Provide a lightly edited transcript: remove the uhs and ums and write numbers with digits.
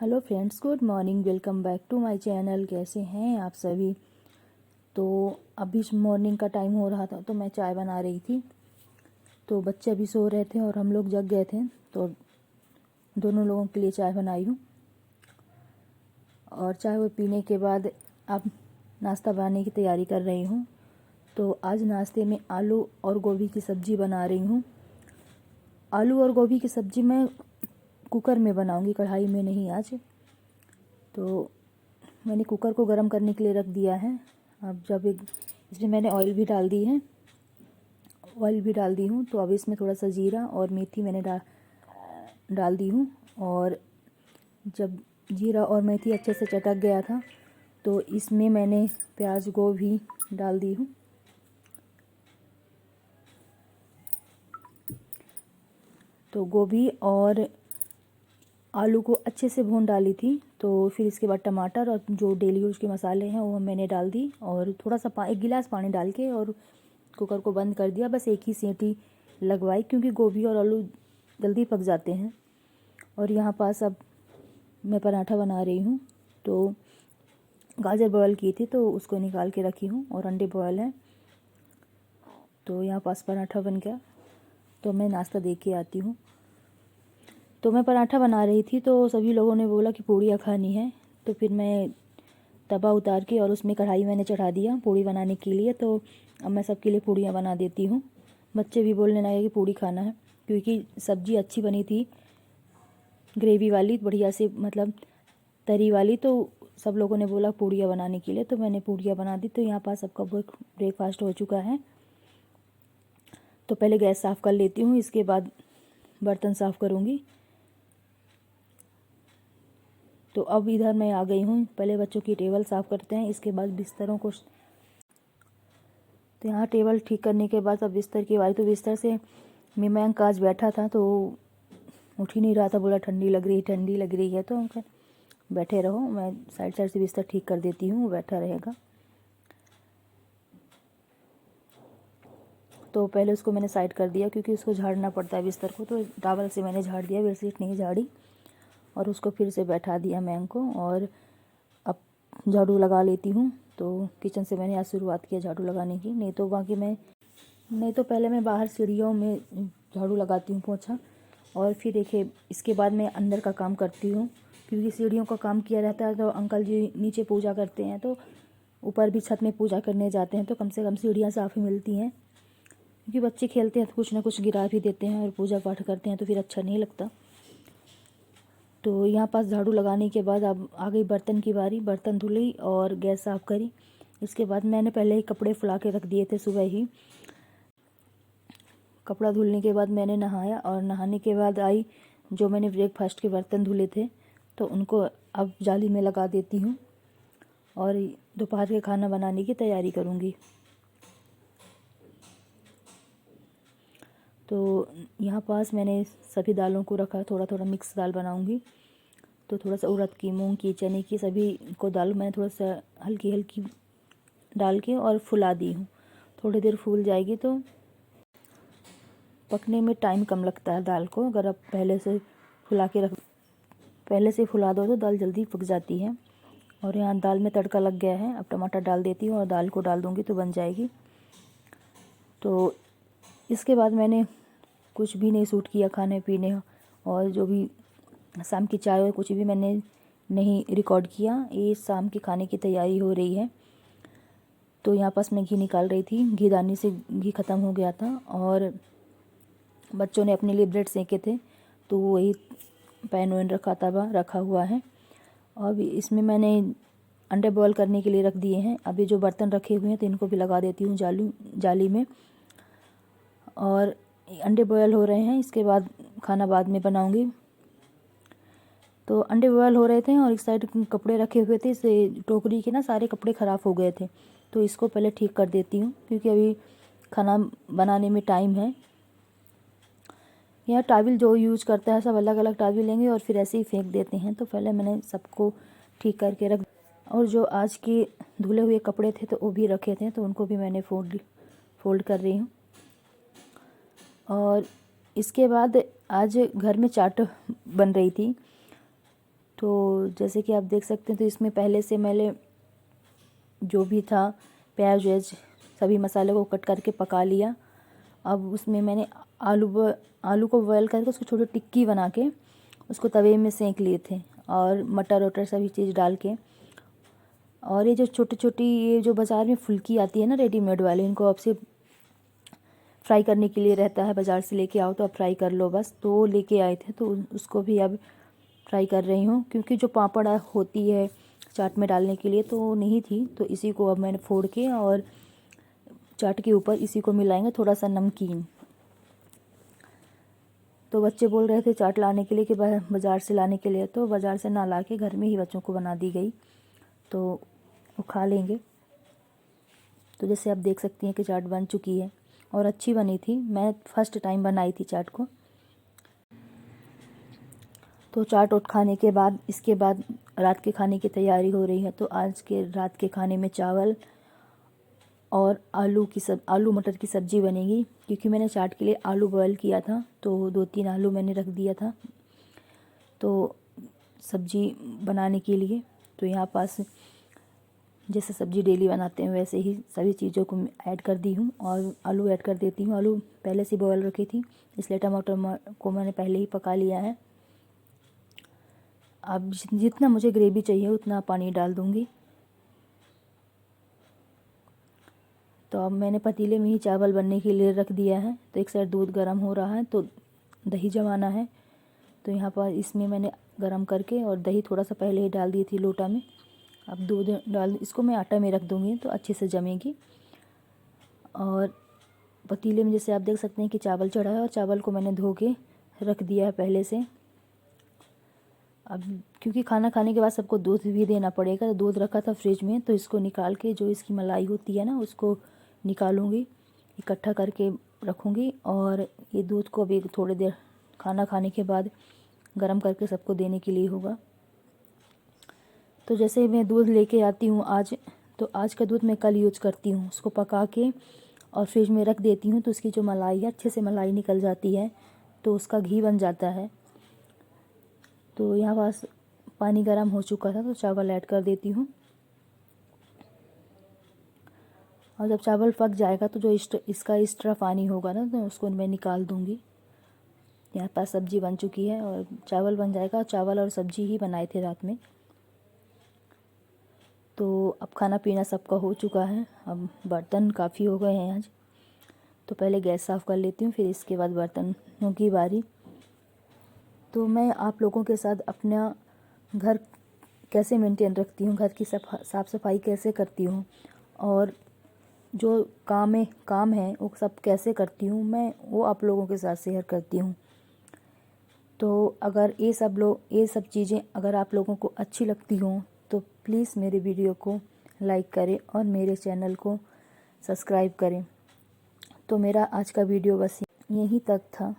Hello friends, good morning. Welcome back to my channel. कैसे हैं आप सभी। तो अभी मॉर्निंग का टाइम हो रहा था तो मैं चाय बना रही थी। तो बच्चे अभी सो रहे थे और हम लोग जग गए थे, तो दोनों लोगों के लिए चाय बनाई हूँ। और चाय वो पीने के बाद अब नाश्ता बनाने की तैयारी कर रही हूँ। तो आज नाश्ते में आलू और गोभी की सब्ज़ी बना रही हूँ। आलू और गोभी की सब्ज़ी मैं कुकर में बनाऊँगी, कढ़ाई में नहीं आज। तो मैंने कुकर को गर्म करने के लिए रख दिया है। अब जब इसमें मैंने ऑयल भी डाल दी हूँ। तो अब इसमें थोड़ा सा जीरा और मेथी मैंने डाल दी हूँ। और जब जीरा और मेथी अच्छे से चटक गया था तो इसमें मैंने प्याज गोभी डाल दी हूँ। तो गोभी और आलू को अच्छे से भून डाली थी। तो फिर इसके बाद टमाटर और जो डेली यूज़ के मसाले हैं वो मैंने डाल दी और थोड़ा सा 1 गिलास पानी डाल के और कुकर को बंद कर दिया। बस एक ही सीटी लगवाई क्योंकि गोभी और आलू जल्दी पक जाते हैं। और यहाँ पास अब मैं पराठा बना रही हूँ। तो गाजर बॉयल की थी तो उसको निकाल के रखी हूँ और अंडे बॉयल हैं। तो यहाँ पास पराठा बन गया। तो मैं नाश्ता दे के आती हूँ। तो मैं पराठा बना रही थी तो सभी लोगों ने बोला कि पूड़ियाँ खानी है। तो फिर मैं तवा उतार के और उसमें कढ़ाई मैंने चढ़ा दिया पूड़ी बनाने के लिए। तो अब मैं सबके लिए पूड़ियाँ बना देती हूँ। बच्चे भी बोलने लगे कि पूड़ी खाना है क्योंकि सब्ज़ी अच्छी बनी थी, ग्रेवी वाली बढ़िया से, मतलब तरी वाली। तो सब लोगों ने बोला पूड़ियाँ बनाने के लिए, तो मैंने पूड़ियाँ बना दी। तो यहाँ पास सबका ब्रेकफास्ट हो चुका है। तो पहले गैस साफ़ कर लेती हूँ, इसके बाद बर्तन साफ़ करूँगी। तो अब इधर मैं आ गई हूँ। पहले बच्चों की टेबल साफ़ करते हैं, इसके बाद बिस्तरों को। तो यहाँ टेबल ठीक करने के बाद अब बिस्तर की बारी। तो बिस्तर से मयंक आज बैठा था तो उठ ही नहीं रहा था, बोला ठंडी लग रही है। तो हम कहा बैठे रहो, मैं साइड साइड से बिस्तर ठीक कर देती हूँ, बैठा रहेगा। तो पहले उसको मैंने साइड कर दिया क्योंकि उसको झाड़ना पड़ता है बिस्तर को। तो टॉवल से मैंने झाड़ दिया, बेडशीट नहीं झाड़ी। और उसको फिर से बैठा दिया मयंक को। और अब झाड़ू लगा लेती हूँ। तो किचन से मैंने आज शुरुआत किया झाड़ू लगाने की। नहीं तो पहले मैं बाहर सीढ़ियों में झाड़ू लगाती हूँ, पोंछा। और फिर देखिए इसके बाद मैं अंदर का काम करती हूँ क्योंकि सीढ़ियों का काम किया रहता है। तो अंकल जी नीचे पूजा करते हैं तो ऊपर भी छत में पूजा करने जाते हैं, तो कम से कम सीढ़ियाँ साफ़ ही मिलती हैं। क्योंकि बच्चे खेलते हैं तो कुछ ना कुछ गिरा भी देते हैं और पूजा पाठ करते हैं तो फिर अच्छा नहीं लगता। तो यहाँ पास झाड़ू लगाने के बाद अब आ गई बर्तन की बारी। बर्तन धुली और गैस साफ़ करी। इसके बाद मैंने पहले ही कपड़े फुला के रख दिए थे सुबह ही। कपड़ा धुलने के बाद मैंने नहाया और नहाने के बाद आई, जो मैंने ब्रेकफास्ट के बर्तन धुले थे तो उनको अब जाली में लगा देती हूँ और दोपहर के खाना बनाने की तैयारी करूँगी। तो यहाँ पास मैंने सभी दालों को रखा, थोड़ा थोड़ा मिक्स दाल बनाऊँगी। तो थोड़ा सा उड़द की, मूंग की, चने की, सभी को दाल मैंने थोड़ा सा हल्की हल्की डाल के और फुला दी हूँ। थोड़ी देर फूल जाएगी तो पकने में टाइम कम लगता है दाल को। अगर आप पहले से फुला दो तो दाल जल्दी पक जाती है। और यहाँ दाल में तड़का लग गया है। अब टमाटर डाल देती हूँ और दाल को डाल दूँगी तो बन जाएगी। तो इसके बाद मैंने कुछ भी नहीं शूट किया, खाने पीने और जो भी शाम की चाय और कुछ भी मैंने नहीं रिकॉर्ड किया। ये शाम के खाने की तैयारी हो रही है। तो यहाँ पास मैं घी निकाल रही थी, घी दानी से घी ख़त्म हो गया था और बच्चों ने अपने लिए ब्रेड सेके थे तो वही पैन वैन रखा हुआ है। अब इसमें मैंने अंडे बॉयल करने के लिए रख दिए हैं। अभी जो बर्तन रखे हुए हैं तो इनको भी लगा देती हूँ जाली में। और अंडे बॉयल हो रहे हैं, इसके बाद खाना बाद में बनाऊँगी। तो अंडे बॉयल हो रहे थे और एक साइड कपड़े रखे हुए थे। इसे टोकरी के ना सारे कपड़े ख़राब हो गए थे तो इसको पहले ठीक कर देती हूँ क्योंकि अभी खाना बनाने में टाइम है। यह टाविल जो यूज़ करता है सब अलग अलग टाविल लेंगे और फिर ऐसे ही फेंक देते हैं। तो पहले मैंने सबको ठीक करके रख। और जो आज के धुले हुए कपड़े थे तो वो भी रखे थे तो उनको भी मैंने फोल्ड कर रही हूँ। और इसके बाद आज घर में चाट बन रही थी तो जैसे कि आप देख सकते हैं, तो इसमें पहले से मैंने जो भी था प्याज व्याज सभी मसाले को कट करके पका लिया। अब उसमें मैंने आलू को बॉयल करके उसको छोटी टिक्की बना के उसको तवे में सेंक लिए थे, और मटर वटर सभी चीज़ डाल के। और ये जो छोटी छोटी ये जो बाज़ार में फुल्की आती है ना रेडीमेड वाली, इनको आपसे फ्राई करने के लिए रहता है, बाज़ार से लेके आओ तो आप फ्राई कर लो बस। तो वो लेके आए थे, तो उसको भी अब फ्राई कर रही हूँ, क्योंकि जो पापड़ होती है चाट में डालने के लिए तो नहीं थी, तो इसी को अब मैंने फोड़ के और चाट के ऊपर इसी को मिलाएंगे थोड़ा सा नमकीन। तो बच्चे बोल रहे थे चाट लाने के लिए कि बाज़ार से लाने के लिए, तो बाज़ार से ना ला के घर में ही बच्चों को बना दी गई, तो वो खा लेंगे। तो जैसे आप देख सकती हैं कि चाट बन चुकी है और अच्छी बनी थी। मैं फर्स्ट टाइम बनाई थी चाट को। तो चाट उठ खाने के बाद इसके बाद रात के खाने की तैयारी हो रही है। तो आज के रात के खाने में चावल और आलू मटर की सब्ज़ी बनेगी, क्योंकि मैंने चाट के लिए आलू बॉयल किया था, तो 2-3 आलू मैंने रख दिया था तो सब्ज़ी बनाने के लिए। तो यहाँ पास जैसे सब्ज़ी डेली बनाते हैं वैसे ही सभी चीज़ों को ऐड कर दी हूँ, और आलू ऐड कर देती हूँ। आलू पहले से बॉयल रखी थी, इसलिए टमाटर को मैंने पहले ही पका लिया है। अब जितना मुझे ग्रेवी चाहिए उतना पानी डाल दूँगी। तो अब मैंने पतीले में ही चावल बनने के लिए रख दिया है। तो एक साइड दूध गर्म हो रहा है, तो दही जमाना है। तो यहाँ पर इसमें मैंने गरम करके और दही थोड़ा सा पहले ही डाल दी थी लोटा में। अब दूध डाल, इसको मैं आटा में रख दूँगी तो अच्छे से जमेगी। और पतीले में जैसे आप देख सकते हैं कि चावल चढ़ा है, और चावल को मैंने धो के रख दिया है पहले से। अब क्योंकि खाना खाने के बाद सबको दूध भी देना पड़ेगा, तो दूध रखा था फ्रिज में, तो इसको निकाल के जो इसकी मलाई होती है ना उसको निकालूंगी, इकट्ठा करके रखूँगी। और ये दूध को भी थोड़ी देर खाना खाने के बाद गर्म करके सबको देने के लिए होगा। तो जैसे मैं दूध लेके आती हूँ आज, तो आज का दूध मैं कल यूज करती हूँ, उसको पका के और फ्रिज में रख देती हूँ, तो उसकी जो मलाई है अच्छे से मलाई निकल जाती है, तो उसका घी बन जाता है। तो यहाँ पास पानी गर्म हो चुका था, तो चावल ऐड कर देती हूँ। और जब चावल पक जाएगा तो जो इसका एक्स्ट्रा पानी होगा ना, तो उसको मैं निकाल दूँगी। यहाँ पास सब्ज़ी बन चुकी है और चावल बन जाएगा। चावल और सब्ज़ी ही बनाए थे रात में। तो अब खाना पीना सबका हो चुका है। अब बर्तन काफ़ी हो गए हैं आज, तो पहले गैस साफ़ कर लेती हूँ, फिर इसके बाद बर्तनों की बारी। तो मैं आप लोगों के साथ अपना घर कैसे मेंटेन रखती हूँ, घर की साफ़ सफाई कैसे करती हूँ, और जो काम है वो सब कैसे करती हूँ मैं, वो आप लोगों के साथ शेयर करती हूँ। तो अगर ये सब चीज़ें अगर आप लोगों को अच्छी लगती हों तो प्लीज़ मेरे वीडियो को लाइक करें और मेरे चैनल को सब्सक्राइब करें। तो मेरा आज का वीडियो बस यहीं तक था।